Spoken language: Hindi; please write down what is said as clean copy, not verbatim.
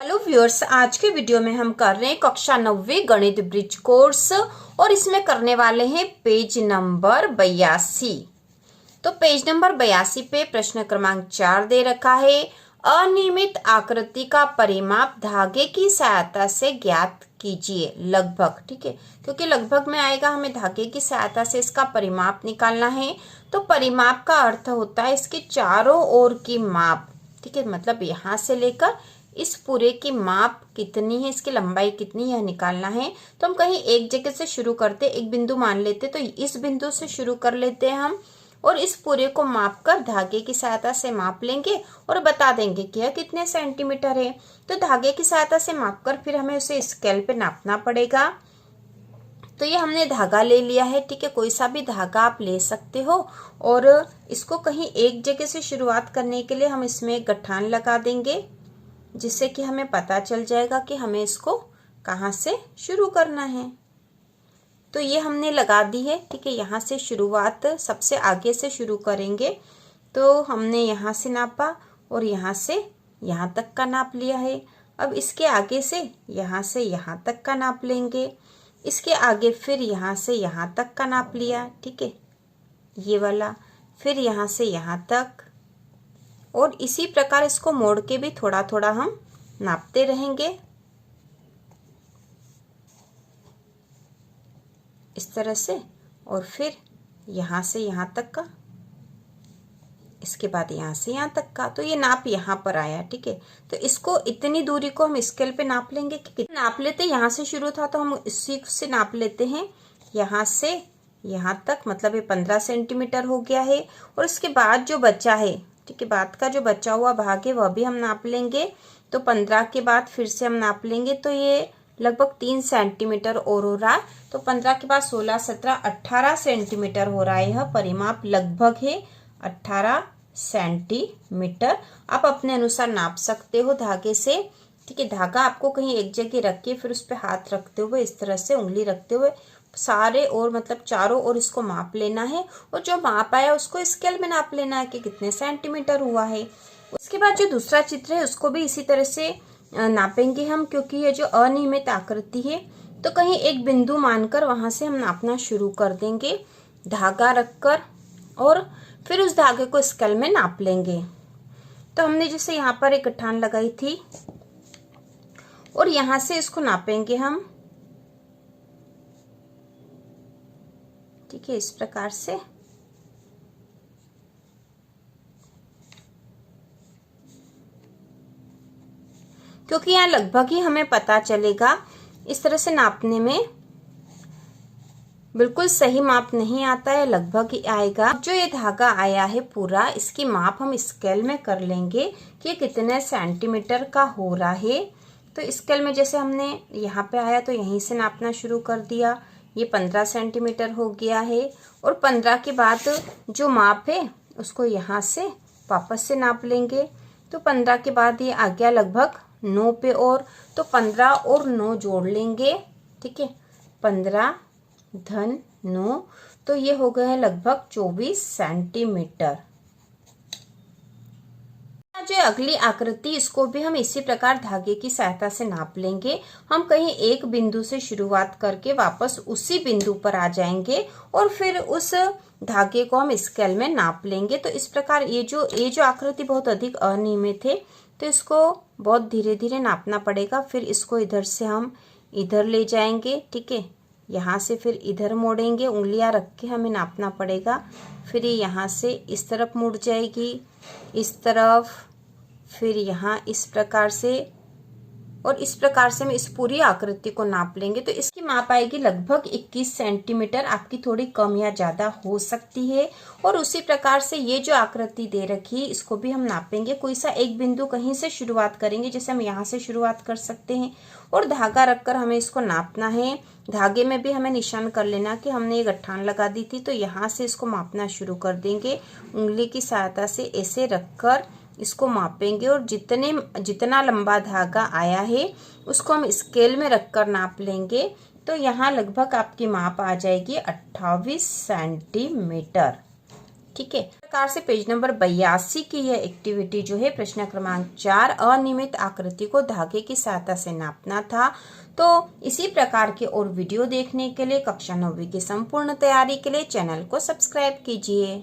हेलो व्यूअर्स, आज के वीडियो में हम कर रहे हैं कक्षा 9वीं गणित ब्रिज कोर्स और इसमें करने वाले हैं पेज नंबर 82। तो पेज नंबर 82 पे प्रश्न क्रमांक 4 दे रखा है। अनियमित आकृति का परिमाप धागे की सहायता से ज्ञात कीजिए। लगभग, ठीक है, क्योंकि लगभग में आएगा, हमें धागे की सहायता से इसका परिमाप निकालना है। तो परिमाप का अर्थ होता है इसके चारों ओर की माप, ठीक है, मतलब यहाँ से लेकर इस पूरे की माप कितनी है, इसकी लंबाई कितनी है, निकालना है। तो हम कहीं एक जगह से शुरू करते, एक बिंदु मान लेते, तो इस बिंदु से शुरू कर लेते हैं हम और इस पूरे को माप कर धागे की सहायता से माप लेंगे और बता देंगे कि यह कितने सेंटीमीटर है। तो धागे की सहायता से माप कर फिर हमें उसे स्केल पे नापना पड़ेगा। तो ये हमने धागा ले लिया है, ठीक है, कोई सा भी धागा आप ले सकते हो और इसको कहीं एक जगह से शुरुआत करने के लिए हम इसमें एक गठान लगा देंगे, जिससे कि हमें पता चल जाएगा कि हमें इसको कहाँ से शुरू करना है। तो ये हमने लगा दी है, ठीक है। यहाँ से शुरुआत सबसे आगे से शुरू करेंगे। तो हमने यहाँ से नापा और यहाँ से यहाँ तक का नाप लिया है। अब इसके आगे से यहाँ तक का नाप लेंगे। इसके आगे फिर यहाँ से यहाँ तक का नाप लिया, ठीक है, ये वाला। फिर यहाँ से यहाँ तक और इसी प्रकार इसको मोड़ के भी थोड़ा थोड़ा हम नापते रहेंगे, इस तरह से। और फिर यहाँ से यहाँ तक का, इसके बाद यहाँ से यहाँ तक का। तो ये नाप यहाँ पर आया, ठीक है। तो इसको इतनी दूरी को हम स्केल पे नाप लेंगे कि कितना नाप लेते। यहाँ से शुरू था तो हम इसी से नाप लेते हैं, यहाँ से यहाँ तक, मतलब ये 15 सेंटीमीटर हो गया है। और इसके बाद जो बचा है, ठीक है, बाद का जो बचा हुआ भाग है वह भी हम नाप लेंगे। तो 15 के बाद फिर से हम नाप लेंगे, तो ये लगभग 3 सेंटीमीटर और हो रहा है। तो 15 के बाद 16, 17, 18 सेंटीमीटर हो रहा है। यह परिमाप लगभग है 18 सेंटीमीटर। आप अपने अनुसार नाप सकते हो धागे से, ठीक है। धागा आपको कहीं एक जगह रख के फिर उस पर हाथ रखते हुए, इस तरह से उंगली रखते हुए सारे और मतलब चारों ओर इसको माप लेना है और जो माप आया उसको स्केल में नाप लेना है कि कितने सेंटीमीटर हुआ है। उसके बाद जो दूसरा चित्र है उसको भी इसी तरह से नापेंगे हम, क्योंकि ये जो अनियमित आकृति है तो कहीं एक बिंदु मानकर वहां से हम नापना शुरू कर देंगे धागा रखकर और फिर उस धागे को स्केल में नाप लेंगे। तो हमने जैसे यहाँ पर एक गठान लगाई थी और यहाँ से इसको नापेंगे हम, ठीक है, इस प्रकार से। क्योंकि यहाँ लगभग ही हमें पता चलेगा, इस तरह से नापने में बिल्कुल सही माप नहीं आता है, लगभग ही आएगा। जो ये धागा आया है पूरा, इसकी माप हम स्केल में कर लेंगे कि कितने सेंटीमीटर का हो रहा है। तो स्केल में जैसे हमने यहाँ पे आया तो यहीं से नापना शुरू कर दिया, ये 15 सेंटीमीटर हो गया है। और 15 के बाद जो माप है उसको यहाँ से वापस से नाप लेंगे। तो 15 के बाद ये आ गया लगभग 9 पे, और तो 15 और 9 जोड़ लेंगे, ठीक है, 15 धन 9, तो ये हो गए हैं लगभग 24 सेंटीमीटर। जो अगली आकृति, इसको भी हम इसी प्रकार धागे की सहायता से नाप लेंगे। हम कहीं एक बिंदु से शुरुआत करके वापस उसी बिंदु पर आ जाएंगे और फिर उस धागे को हम स्केल में नाप लेंगे। तो इस प्रकार ये जो आकृति बहुत अधिक अनियमित है तो इसको बहुत धीरे धीरे नापना पड़ेगा। फिर इसको इधर से हम इधर ले जाएंगे, ठीक है, यहाँ से फिर इधर मोड़ेंगे, उंगलियां रख के हमें नापना पड़ेगा। फिर ये यहाँ से इस तरफ मुड़ जाएगी, इस तरफ, फिर यहाँ इस प्रकार से, और इस प्रकार से हम इस पूरी आकृति को नाप लेंगे। तो इसकी माप आएगी लगभग 21 सेंटीमीटर, आपकी थोड़ी कम या ज्यादा हो सकती है। और उसी प्रकार से ये जो आकृति दे रखी है इसको भी हम नापेंगे। कोई सा एक बिंदु कहीं से शुरुआत करेंगे, जैसे हम यहाँ से शुरुआत कर सकते हैं और धागा रखकर हमें इसको नापना है। धागे में भी हमें निशान कर लेना कि हमने ये गठान लगा दी थी, तो यहाँ से इसको मापना शुरू कर देंगे। उंगली की सहायता से ऐसे रखकर इसको मापेंगे और जितना लंबा धागा आया है उसको हम स्केल में रखकर नाप लेंगे। तो यहाँ लगभग आपकी माप आ जाएगी 28 सेंटीमीटर, ठीक है। इस प्रकार से पेज नंबर 82 की यह एक्टिविटी जो है प्रश्न क्रमांक 4 अनियमित आकृति को धागे की सहायता से नापना था। तो इसी प्रकार के और वीडियो देखने के लिए कक्षा 9वीं की संपूर्ण तैयारी के लिए चैनल को सब्सक्राइब कीजिए।